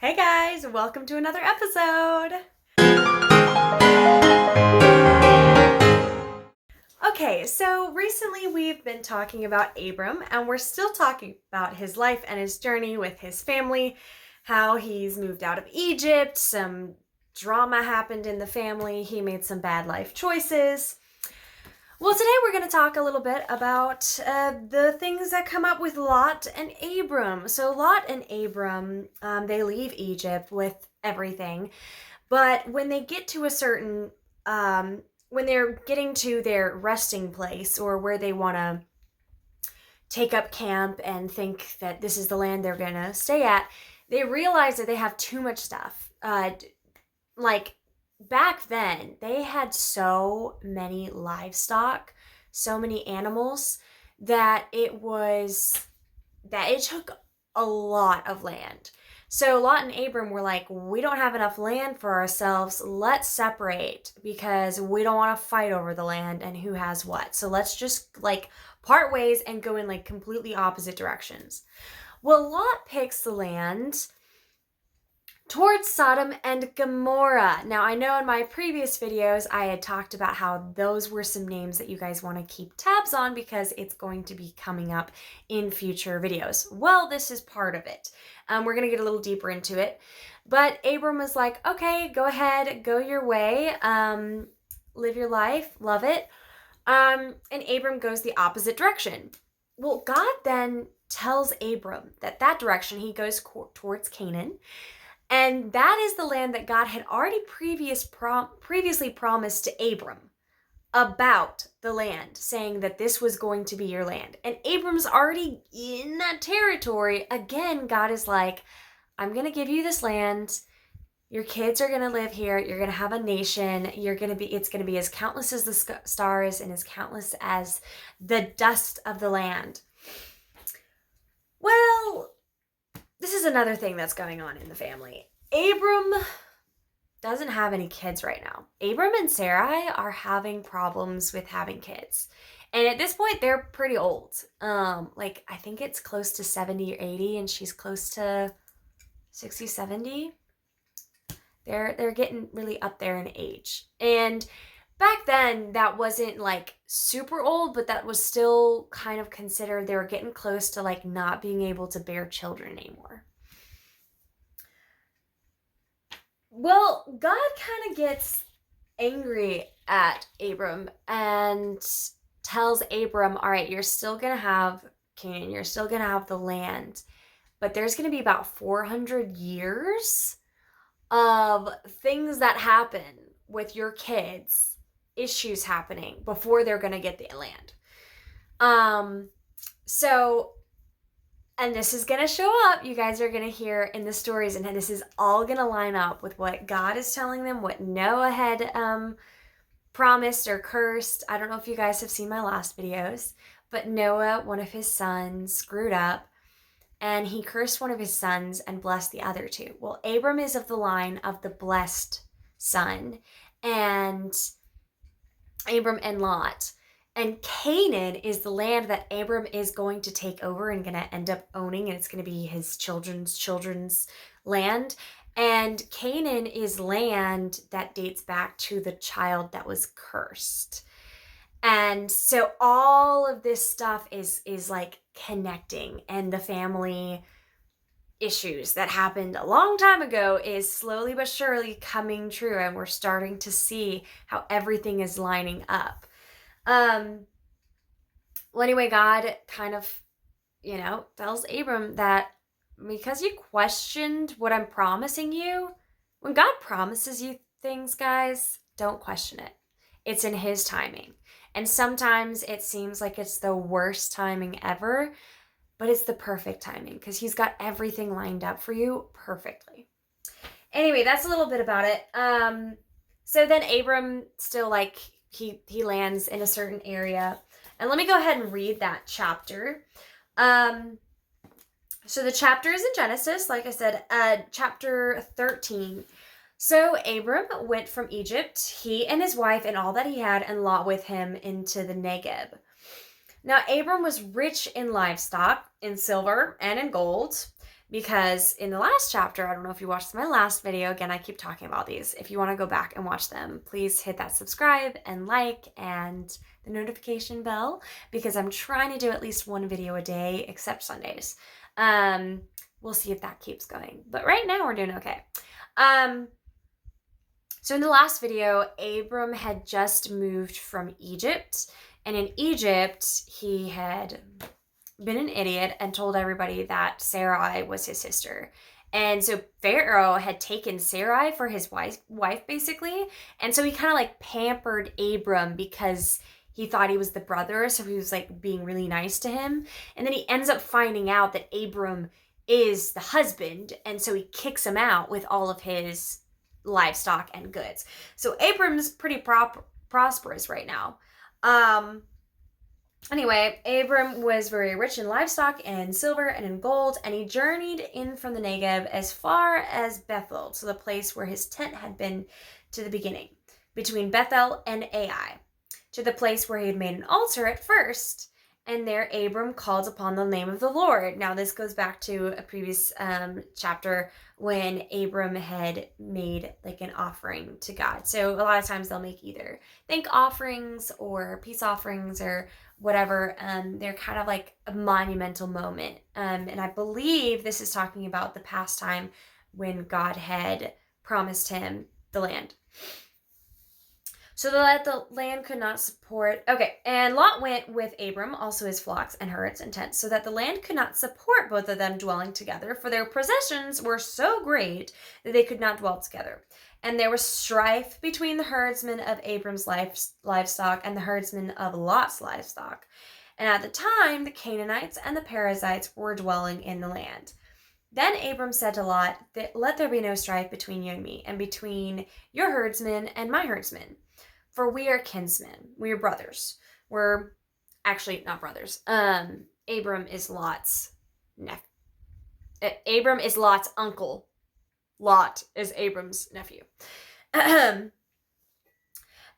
Hey guys, welcome to another episode. Okay, so recently we've been talking about Abram, and we're still talking about his life and his journey with his family, how he's moved out of Egypt, some drama happened in the family, he made some bad life choices. Well, today we're going to talk a little bit about the things that come up with Lot and Abram. So Lot and Abram, they leave Egypt with everything, but when they get to a certain, when they're getting to their resting place or where they want to take up camp and think that this is the land they're going to stay at, they realize that they have too much stuff. Like back then, they had so many livestock, so many animals that it took a lot of land. So Lot and Abram were like, we don't have enough land for ourselves. Let's separate because we don't want to fight over the land and who has what. So let's just part ways and go in completely opposite directions. Well, Lot picks the land towards Sodom and Gomorrah. Now, I know in my previous videos, I had talked about how those were some names that you guys want to keep tabs on because it's going to be coming up in future videos. Well, this is part of it. We're going to get a little deeper into it. But Abram was like, okay, go ahead, go your way, live your life, love it. And Abram goes the opposite direction. Well, God then tells Abram that direction he goes towards Canaan. And that is the land that God had already previously promised to Abram about the land, saying that this was going to be your land. And Abram's already in that territory. Again, God is like, I'm going to give you this land. Your kids are going to live here. You're going to have a nation. It's going to be as countless as the stars and as countless as the dust of the land. Well, this is another thing that's going on in the family. Abram doesn't have any kids right now. Abram and Sarai are having problems with having kids. And at this point, they're pretty old. I think it's close to 70 or 80, and she's close to 60, 70. They're getting really up there in age. And back then, that wasn't super old, but that was still kind of considered they were getting close to not being able to bear children anymore. Well, God kind of gets angry at Abram and tells Abram, all right, you're still going to have Canaan, you're still going to have the land, but there's going to be about 400 years of things that happen with your kids, issues happening before they're going to get the land. And this is going to show up, you guys are going to hear in the stories, and this is all going to line up with what God is telling them, what Noah had promised or cursed. I don't know if you guys have seen my last videos, but Noah, one of his sons, screwed up, and he cursed one of his sons and blessed the other two. Well, Abram is of the line of the blessed son, and Abram and Lot. And Canaan is the land that Abram is going to take over and going to end up owning, and it's going to be his children's land. And Canaan is land that dates back to the child that was cursed. And so all of this stuff is connecting, and the family issues that happened a long time ago is slowly but surely coming true, and we're starting to see how everything is lining up. Well, anyway, God kind of, tells Abram that because you questioned what I'm promising you, when God promises you things, guys, don't question it. It's in His timing. And sometimes it seems like it's the worst timing ever, but it's the perfect timing because He's got everything lined up for you perfectly. Anyway, that's a little bit about it. So then Abram still he lands in a certain area. And let me go ahead and read that chapter. So the chapter is in Genesis, like I said, chapter 13. So Abram went from Egypt, he and his wife and all that he had, and Lot with him into the Negeb. Now Abram was rich in livestock, in silver, and in gold. because in the last chapter, I don't know if you watched my last video, again, I keep talking about these. If you want to go back and watch them, please hit that subscribe and like and the notification bell, because I'm trying to do at least one video a day, except Sundays. We'll see if that keeps going. But right now we're doing okay. So in the last video, Abram had just moved from Egypt. And in Egypt, he had been an idiot and told everybody that Sarai was his sister. And so Pharaoh had taken Sarai for his wife basically. And so he kind of like pampered Abram because he thought he was the brother. So he was like being really nice to him. And then he ends up finding out that Abram is the husband. And so he kicks him out with all of his livestock and goods. So Abram's pretty prosperous right now. Anyway, Abram was very rich in livestock and silver and in gold, and he journeyed in from the Negev as far as Bethel, to the place where his tent had been to the beginning, between Bethel and Ai, to the place where he had made an altar at first. And there Abram called upon the name of the Lord. Now this goes back to a previous chapter when Abram had made like an offering to God. So a lot of times they'll make either thank offerings or peace offerings or whatever. They're kind of like a monumental moment. And I believe this is talking about the past time when God had promised him the land. So that the land could not support... Okay, and Lot went with Abram, also his flocks and herds and tents, so that the land could not support both of them dwelling together, for their possessions were so great that they could not dwell together. And there was strife between the herdsmen of Abram's livestock and the herdsmen of Lot's livestock. And at the time, the Canaanites and the Perizzites were dwelling in the land. Then Abram said to Lot, "Let there be no strife between you and me, and between your herdsmen and my herdsmen. For we are kinsmen. We are brothers." We're actually not brothers. Abram is Lot's nephew. Abram is Lot's uncle. Lot is Abram's nephew.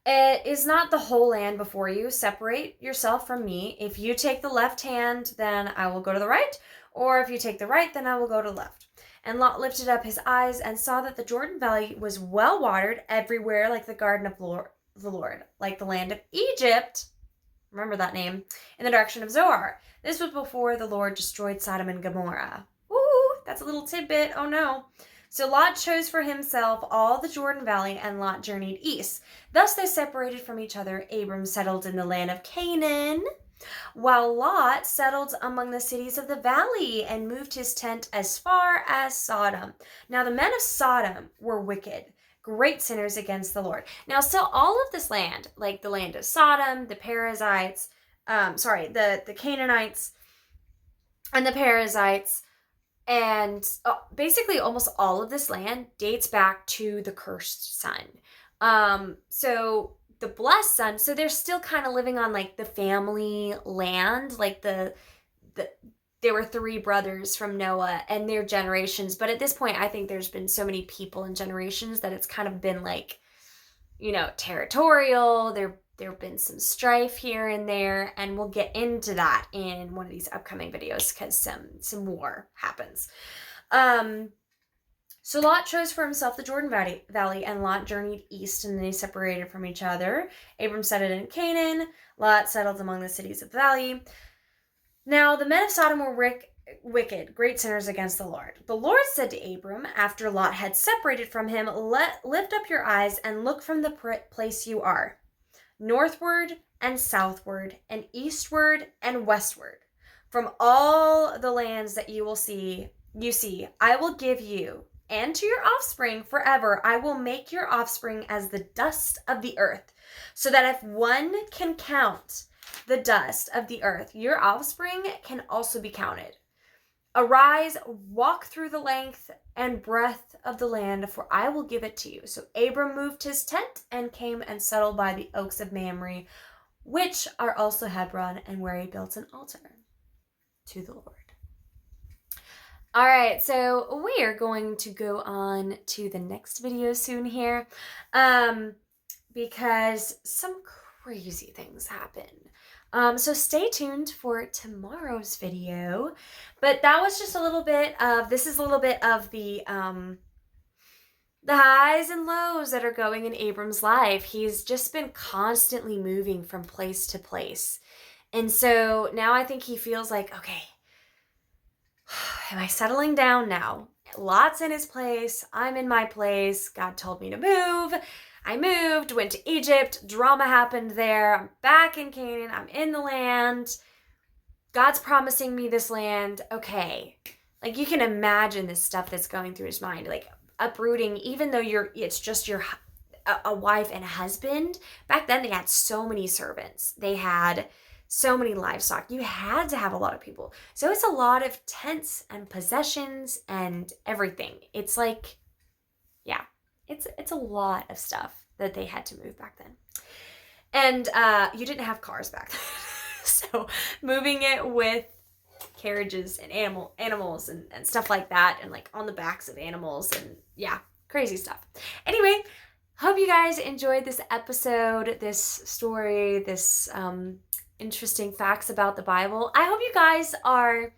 Is not the whole land before you? Separate yourself from me. If you take the left hand, then I will go to the right. Or if you take the right, then I will go to the left. And Lot lifted up his eyes and saw that the Jordan Valley was well watered everywhere, like the garden of the Lord, like the land of Egypt, remember that name, in the direction of Zoar. This was before the Lord destroyed Sodom and Gomorrah. Ooh, that's a little tidbit. Oh no. So Lot chose for himself all the Jordan Valley, and Lot journeyed east. Thus they separated from each other. Abram settled in the land of Canaan, while Lot settled among the cities of the valley and moved his tent as far as Sodom. Now the men of Sodom were wicked, great sinners against the Lord. Now, still all of this land, like the land of Sodom, the Perizzites, the Canaanites and the Perizzites, and basically almost all of this land dates back to the cursed son. So the blessed son, so they're still kind of living on like the family land, like there were 3 brothers from Noah and their generations. But at this point, I think there's been so many people and generations that it's kind of been like, territorial. There have been some strife here and there. And we'll get into that in one of these upcoming videos because some war happens. So Lot chose for himself the Jordan Valley, and Lot journeyed east, and they separated from each other. Abram settled in Canaan. Lot settled among the cities of the valley. Now the men of Sodom were wicked, great sinners against the Lord. The Lord said to Abram, after Lot had separated from him, lift up your eyes and look from the place you are, northward and southward and eastward and westward. From all the lands that you see, I will give you, and to your offspring forever. I will make your offspring as the dust of the earth, so that if one can count the dust of the earth, your offspring can also be counted. Arise, walk through the length and breadth of the land, for I will give it to you. So Abram moved his tent and came and settled by the oaks of Mamre, which are also Hebron, and where he built an altar to the Lord. All right, so we are going to go on to the next video soon here, because some crazy things happen. So stay tuned for tomorrow's video. But that was just a little bit of, this is a little bit of the highs and lows that are going in Abram's life. He's just been constantly moving from place to place. And so now I think he feels like, okay, am I settling down now? Lot's in his place. I'm in my place. God told me to move. I moved, went to Egypt. Drama happened there. I'm back in Canaan. I'm in the land. God's promising me this land. Okay. Like, you can imagine this stuff that's going through his mind. Like, uprooting, even though it's just a wife and a husband. Back then, they had so many servants. They had so many livestock. You had to have a lot of people. So it's a lot of tents and possessions and everything. It's like, yeah, it's a lot of stuff that they had to move back then. And you didn't have cars back then. So moving it with carriages and animals and stuff like that, and like on the backs of animals, and yeah, crazy stuff. Anyway, hope you guys enjoyed this episode, this story, this interesting facts about the Bible. I hope you guys are,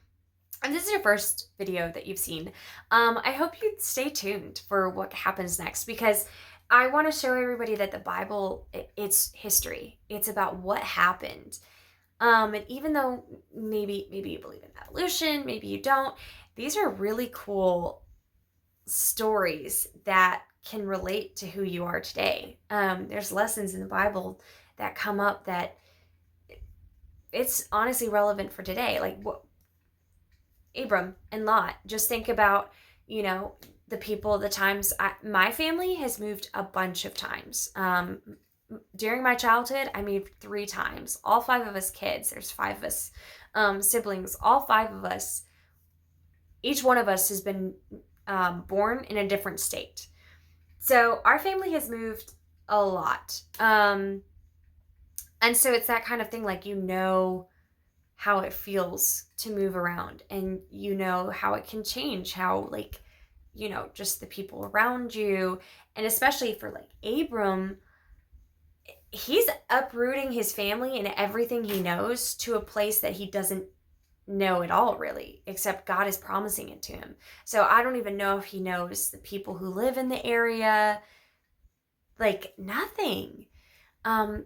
and this is your first video that you've seen, I hope you stay tuned for what happens next, because I want to show everybody that the Bible, it's history. It's about what happened. And even though maybe you believe in evolution, maybe you don't, these are really cool stories that can relate to who you are today. There's lessons in the Bible that come up that it's honestly relevant for today. Like what Abram and Lot, just think about, the people, the times. My family has moved a bunch of times. During my childhood, I moved 3 times. All 5 of us kids, there's 5 of us siblings, all 5 of us, each one of us has been born in a different state. So our family has moved a lot. And so it's that kind of thing, like, how it feels to move around, and how it can change, how, like, just the people around you. And especially for like Abram, he's uprooting his family and everything he knows to a place that he doesn't know at all, really, except God is promising it to him. So I don't even know if he knows the people who live in the area, like nothing.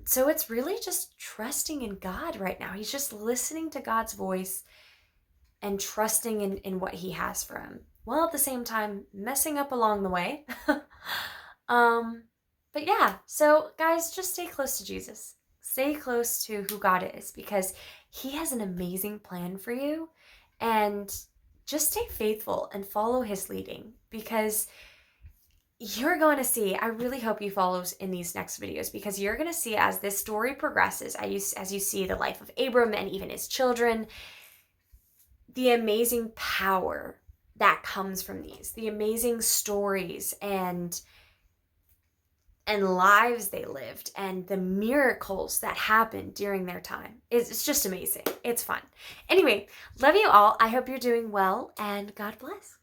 So it's really just trusting in God right now. He's just listening to God's voice and trusting in what he has for him, while at the same time messing up along the way. But yeah, so guys, just stay close to Jesus. Stay close to who God is, because he has an amazing plan for you. And just stay faithful and follow his leading, because you're going to see, I really hope you follow in these next videos, because you're going to see, as this story progresses, as you see the life of Abram and even his children, the amazing power that comes from these, the amazing stories and lives they lived, and the miracles that happened during their time. It's just amazing. It's fun. Anyway, love you all. I hope you're doing well, and God bless.